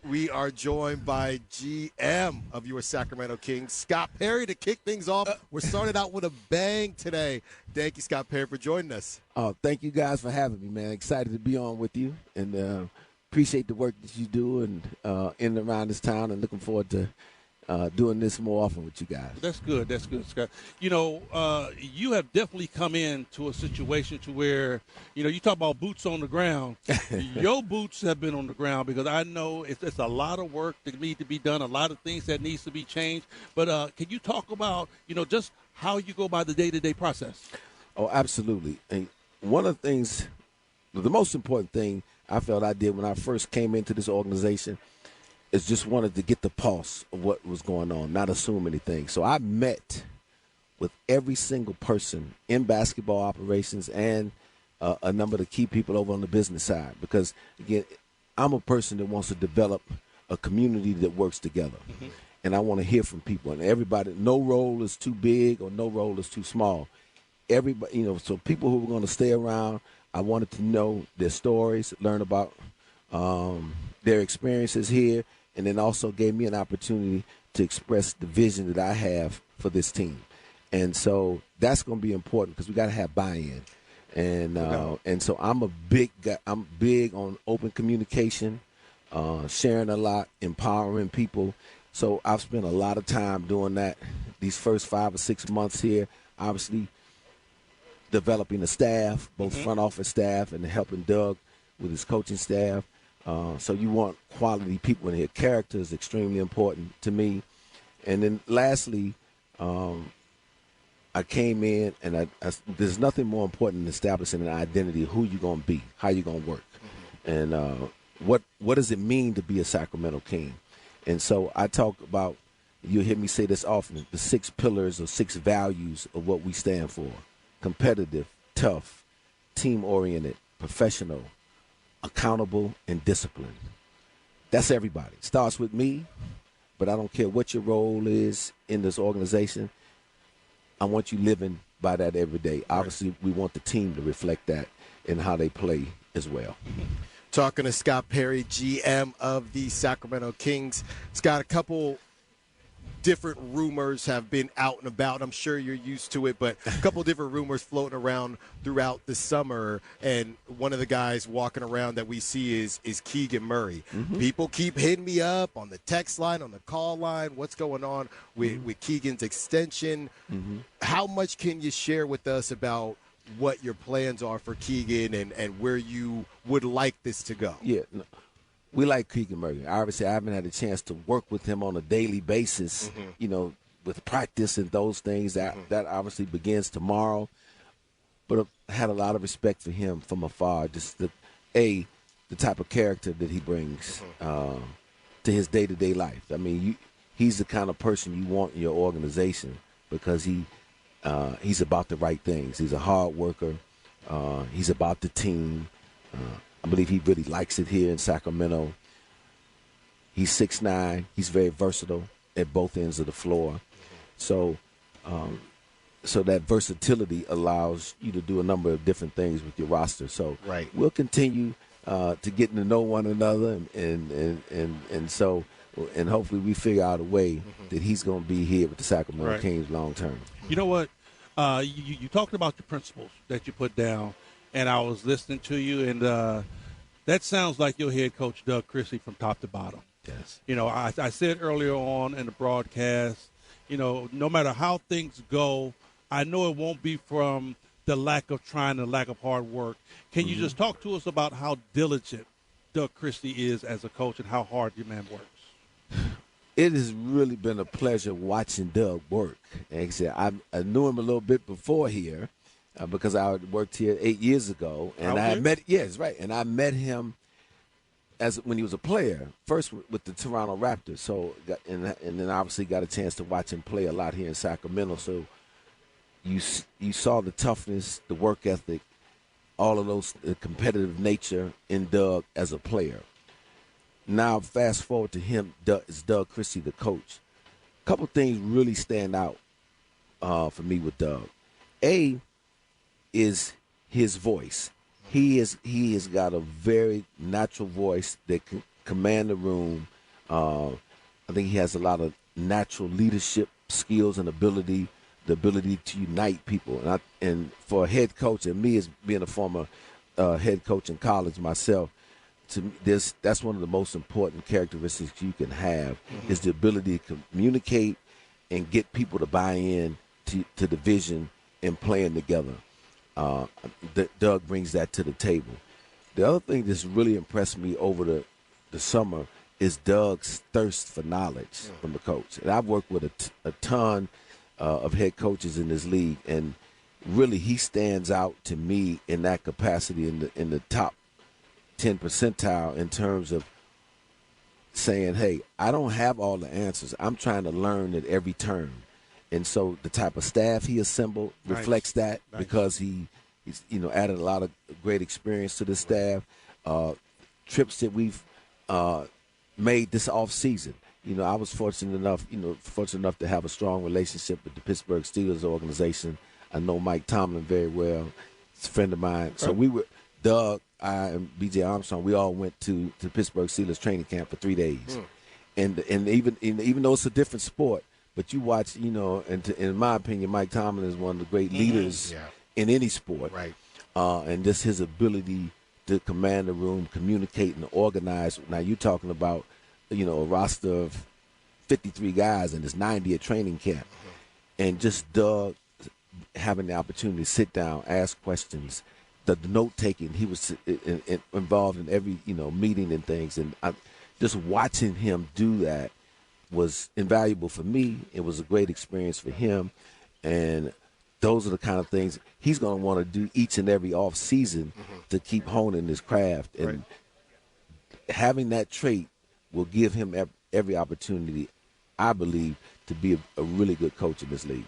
We are joined by GM of your Sacramento Kings, Scott Perry, to kick things off. We're started out with a bang today. Thank you, Scott Perry, for joining us. Oh, thank you guys for having me, man. Excited to be on with you, and appreciate the work that you do and in and around this town, and looking forward to doing this more often with you guys. That's good, Scott. You know, you have definitely come into a situation to where, you know, you talk about boots on the ground. Your boots have been on the ground, because I know it's a lot of work that needs to be done, a lot of things that needs to be changed. But can you talk about, you know, just how you go by the day-to-day process? Oh, absolutely. And one of the things, the most important thing I felt I did when I first came into this organization is just wanted to get the pulse of what was going on, not assume anything. So I met with every single person in basketball operations and a number of the key people over on the business side, because, again, I'm a person that wants to develop a community that works together. Mm-hmm. And I want to hear from people. And everybody, no role is too big or no role is too small. Everybody, you know, so people who were going to stay around, I wanted to know their stories, learn about their experiences here, and then also gave me an opportunity to express the vision that I have for this team. And so that's going to be important, because we got to have buy-in. And so I'm big on open communication, sharing a lot, empowering people. So I've spent a lot of time doing that these first 5 or 6 months here, obviously developing the staff, both front office staff and helping Doug with his coaching staff. So you want quality people in here. Character is extremely important to me. And then lastly, I came in, and there's nothing more important than establishing an identity of who you're going to be, how you're going to work, and what does it mean to be a Sacramento King. And so I talk about, you'll hear me say this often, the 6 pillars or 6 values of what we stand for: competitive, tough, team-oriented, professional, accountable, and disciplined. That's everybody. It starts with me, but I don't care what your role is in this organization. I want you living by that every day. Right. Obviously, we want the team to reflect that in how they play as well. Talking to Scott Perry, GM of the Sacramento Kings. Scott, a couple different rumors have been out and about. I'm sure you're used to it, but a couple different rumors floating around throughout the summer. And one of the guys walking around that we see is Keegan Murray. Mm-hmm. People keep hitting me up on the text line, on the call line. What's going on with Keegan's extension? Mm-hmm. How much can you share with us about what your plans are for Keegan and where you would like this to go? Yeah, no. We like Keegan Murray. Obviously, I haven't had a chance to work with him on a daily basis, you know, with practice and those things. That obviously begins tomorrow. But I had a lot of respect for him from afar, just the type of character that he brings to his day-to-day life. I mean, he's the kind of person you want in your organization, because he's about the right things. He's a hard worker. He's about the team. I believe he really likes it here in Sacramento. He's 6'9". He's very versatile at both ends of the floor. So that versatility allows you to do a number of different things with your roster. So we'll continue to getting to know one another, and hopefully we figure out a way that he's going to be here with the Sacramento Kings long term. You know what? You talked about the principles that you put down, and I was listening to you, and that sounds like your head coach, Doug Christie, from top to bottom. Yes. You know, I said earlier on in the broadcast, you know, no matter how things go, I know it won't be from the lack of trying, the lack of hard work. Can you just talk to us about how diligent Doug Christie is as a coach and how hard your man works? It has really been a pleasure watching Doug work. And like I said, I knew him a little bit before here because I worked here 8 years ago, and I met him when he was a player, first with the Toronto Raptors. So and then obviously got a chance to watch him play a lot here in Sacramento. So you saw the toughness, the work ethic, all of those, the competitive nature in Doug as a player. Now, fast forward to him, is Doug Christie, the coach. A couple things really stand out for me with Doug. A is his voice. He has got a very natural voice that command the room. I think he has a lot of natural leadership skills and the ability to unite people. And for a head coach, and me as being a former head coach in college myself, to me, that's one of the most important characteristics you can have is the ability to communicate and get people to buy in to the vision and playing together. Doug brings that to the table. The other thing that's really impressed me over the summer is Doug's thirst for knowledge from the coach. And I've worked with a ton of head coaches in this league, and really he stands out to me in that capacity in the top 10 percentile in terms of saying, hey, I don't have all the answers. I'm trying to learn at every turn. And so the type of staff he assembled reflects that because he's added a lot of great experience to the staff. Trips that we've made this off season. I was fortunate enough to have a strong relationship with the Pittsburgh Steelers organization. I know Mike Tomlin very well. He's a friend of mine. So we were Doug, I, and B.J. Armstrong. We all went to Pittsburgh Steelers training camp for 3 days, and even though it's a different sport, but you watch, and in my opinion, Mike Tomlin is one of the great leaders in any sport, right? And just his ability to command the room, communicate, and organize. Now you're talking about, a roster of 53 guys, and there's 90 at training camp, and just Doug having the opportunity to sit down, ask questions, the note taking. He was involved in every meeting and things, and just watching him do that was invaluable for me. It was a great experience for him, and those are the kind of things he's going to want to do each and every off season to keep honing his craft. And having that trait will give him every opportunity, I believe, to be a really good coach in this league.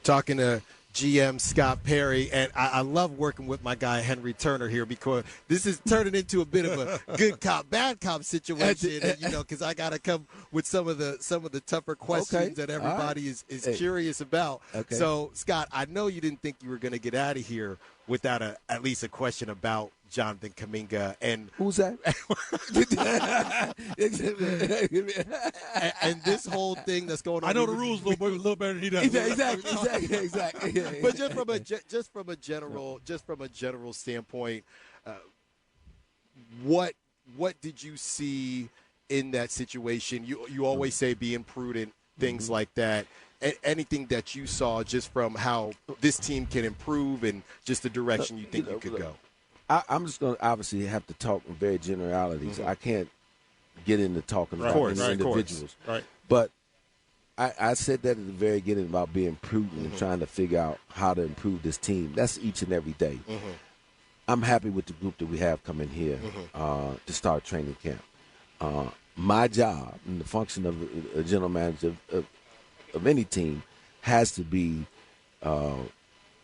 Talking to GM Scott Perry, and I love working with my guy Henry Turner here because this is turning into a bit of a good cop, bad cop situation, because I got to come with some of the tougher questions that everybody is curious about. Okay. So, Scott, I know you didn't think you were going to get out of here without at least a question about Jonathan Kuminga. And who's that? and this whole thing that's going on. I know the rules a little better than he does. Exactly. But just from a general standpoint, what did you see in that situation? You always say being prudent, things like that. Anything that you saw just from how this team can improve and just the direction you think you could go? I'm just going to obviously have to talk in very generalities. I can't get into talking about individuals. Right. But I said that at the very beginning about being prudent and trying to figure out how to improve this team. That's each and every day. I'm happy with the group that we have coming here to start training camp. My job and the function of a general manager of any team has to be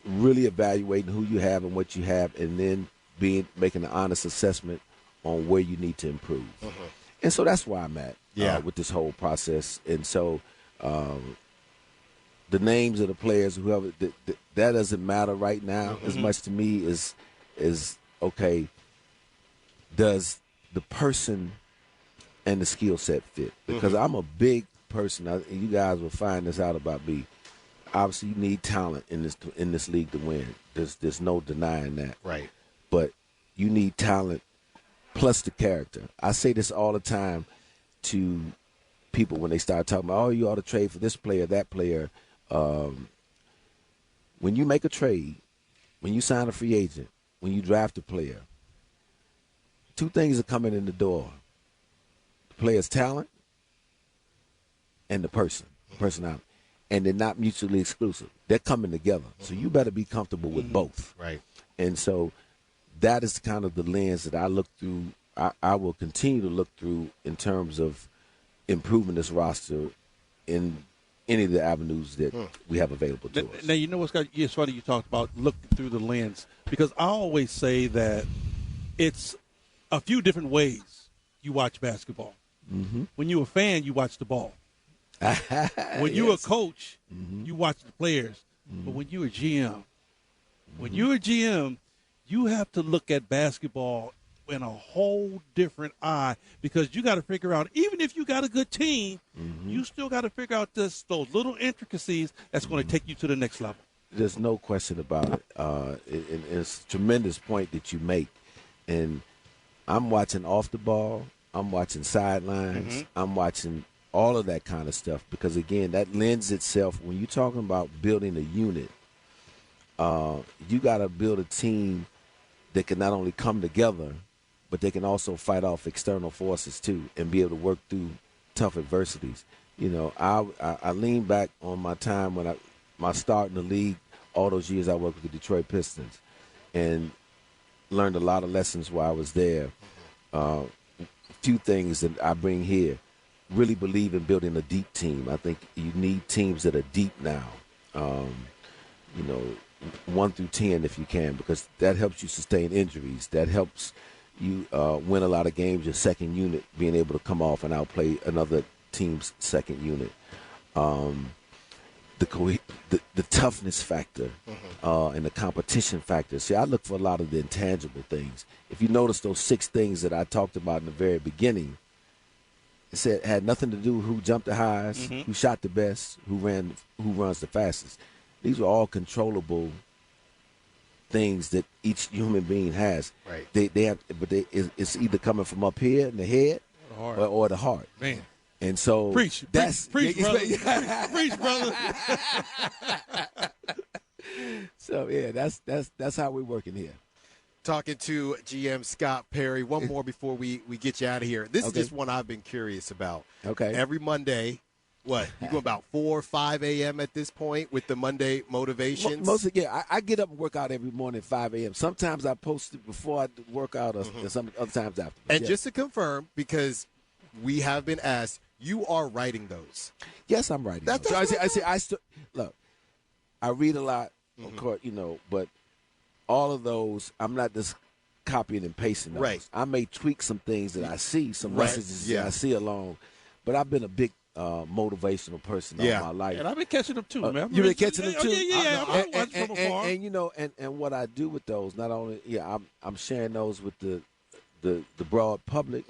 really evaluating who you have and what you have, and then making an honest assessment on where you need to improve. And so that's where I'm at with this whole process. And so the names of the players, whoever, that doesn't matter right now as much to me as okay, does the person and the skill set fit? Because I'm a big person. You guys will find this out about me. Obviously, you need talent in this league to win. There's no denying that. Right. But you need talent plus the character. I say this all the time to people when they start talking about, you ought to trade for this player, that player. When you make a trade, when you sign a free agent, when you draft a player, two things are coming in the door: the player's talent and the personality. And they're not mutually exclusive. They're coming together. So you better be comfortable with both. Right. And so that is kind of the lens that I look through. I will continue to look through in terms of improving this roster in any of the avenues that we have available to us. Now, you know what's Scott? It's funny you talked about looking through the lens, because I always say that it's a few different ways you watch basketball. When you're a fan, you watch the ball. When you're a coach, you watch the players. But when you're a GM, you have to look at basketball in a whole different eye because you got to figure out, even if you got a good team, you still got to figure out those little intricacies that's going to take you to the next level. There's no question about it. It's a tremendous point that you make. And I'm watching off the ball. I'm watching sidelines. I'm watching all of that kind of stuff because, again, that lends itself. When you're talking about building a unit, you got to build a team that can not only come together, but they can also fight off external forces too and be able to work through tough adversities. You know, I lean back on my time when my start in the league, all those years I worked with the Detroit Pistons, and learned a lot of lessons while I was there. A few things that I bring here. Really believe in building a deep team. I think you need teams that are deep now. 1 through 10 if you can, because that helps you sustain injuries. That helps you win a lot of games, your second unit being able to come off and outplay another team's second unit. The toughness factor and the competition factor. See, I look for a lot of the intangible things. If you notice those 6 things that I talked about in the very beginning, it had nothing to do with who jumped the highest, who shot the best, who runs the fastest. These are all controllable things that each human being has. Right. They have, but it's either coming from up here in the head or the heart. Man. And so preach, brother. Preach, brother. So yeah, that's how we're working here. Talking to GM Scott Perry. One more before we get you out of here. This is just one I've been curious about. Okay. Every Monday, you go about 4 or 5 a.m. at this point with the Monday motivations? I get up and work out every morning at 5 a.m. Sometimes I post it before I work out or some other times after. And just to confirm, because we have been asked, you are writing those. Yes, I'm writing. Look, I read a lot, of course, but all of those, I'm not just copying and pasting those. Right. I may tweak some things that I see, some messages that I see along, but I've been a big motivational person all my life. And I've been catching them too, man. You've been catching them too? Yeah. I'm watching from afar. And what I do with those, not only, I'm sharing those with the broad public,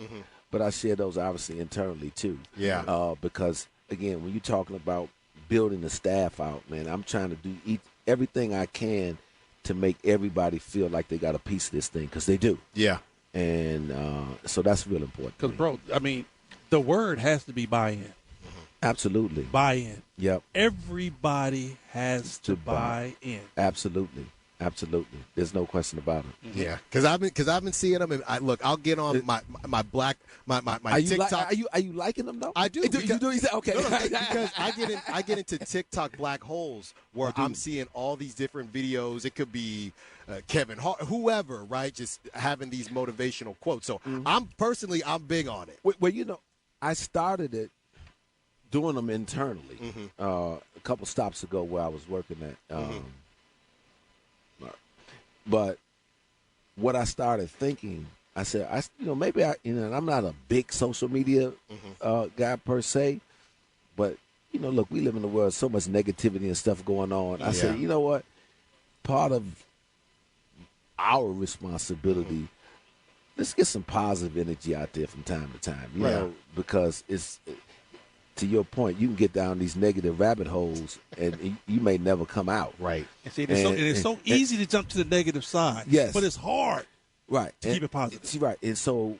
but I share those obviously internally too. Yeah. Because, again, when you're talking about building the staff out, man, I'm trying to do everything I can to make everybody feel like they got a piece of this thing, because they do. Yeah. And so that's real important. Because, bro, I mean, the word has to be buy-in. Absolutely. Buy-in. Yep. Everybody has to buy in. Absolutely. There's no question about it. Yeah, because I've been seeing them, and I'll get on my TikTok. Are you liking them though? I do. Okay. No, because I get into TikTok black holes where I'm seeing all these different videos. It could be Kevin Hart, whoever, right? Just having these motivational quotes. So I'm big on it. Well, I started it doing them internally a couple stops ago where I was working at. But what I started thinking, I said, maybe and I'm not a big social media guy per se, but look, we live in a world with so much negativity and stuff going on. I said, you know what? Part of our responsibility, let's get some positive energy out there from time to time, you know, because it's. To your point, you can get down these negative rabbit holes, and you may never come out. Right. And see, it's so easy to jump to the negative side. Yes. But it's hard. Right. To keep it positive. See, right. And so,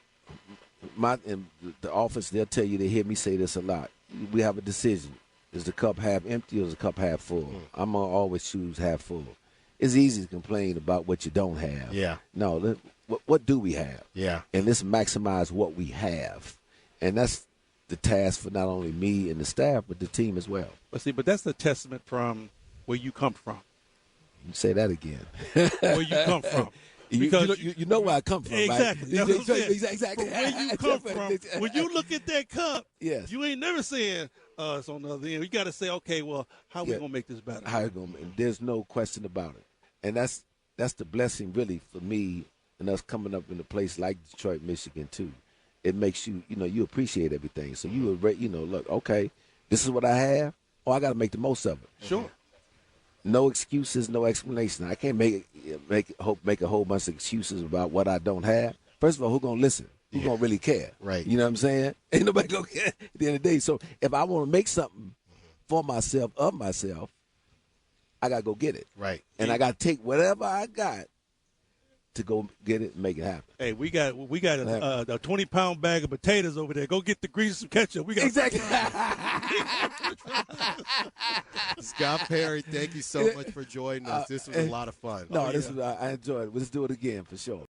in the office, they'll tell you, they hear me say this a lot. We have a decision: is the cup half empty or is the cup half full? I'm gonna always choose half full. It's easy to complain about what you don't have. Yeah. No. What do we have? Yeah. And let's maximize what we have, and that's the task for not only me and the staff, but the team as well. But that's the testament from where you come from. You say that again. Where you come from. Because you know where I come from, exactly. Right? Exactly. Where you come from. When you look at that cup, yes, you ain't never saying it's on the other end. You got to say, okay, well, how we gonna make this better? And there's no question about it. And that's the blessing really for me and us coming up in a place like Detroit, Michigan too. It makes you, you appreciate everything. So you would, look, okay, this is what I have. I got to make the most of it. Sure. No excuses, no explanation. I can't make a whole bunch of excuses about what I don't have. first of all, who's going to listen? Who's going to really care? Right. You know what I'm saying? Ain't nobody going to care at the end of the day. So if I want to make something for myself, of myself, I got to go get it. Right. And I got to take whatever I got to go get it and make it happen. Hey, we got a 20-pound bag of potatoes over there. Go get the grease and ketchup. We got Exactly. Scott Perry, thank you so much for joining us. This was a lot of fun. No, I enjoyed it. Let's do it again for sure.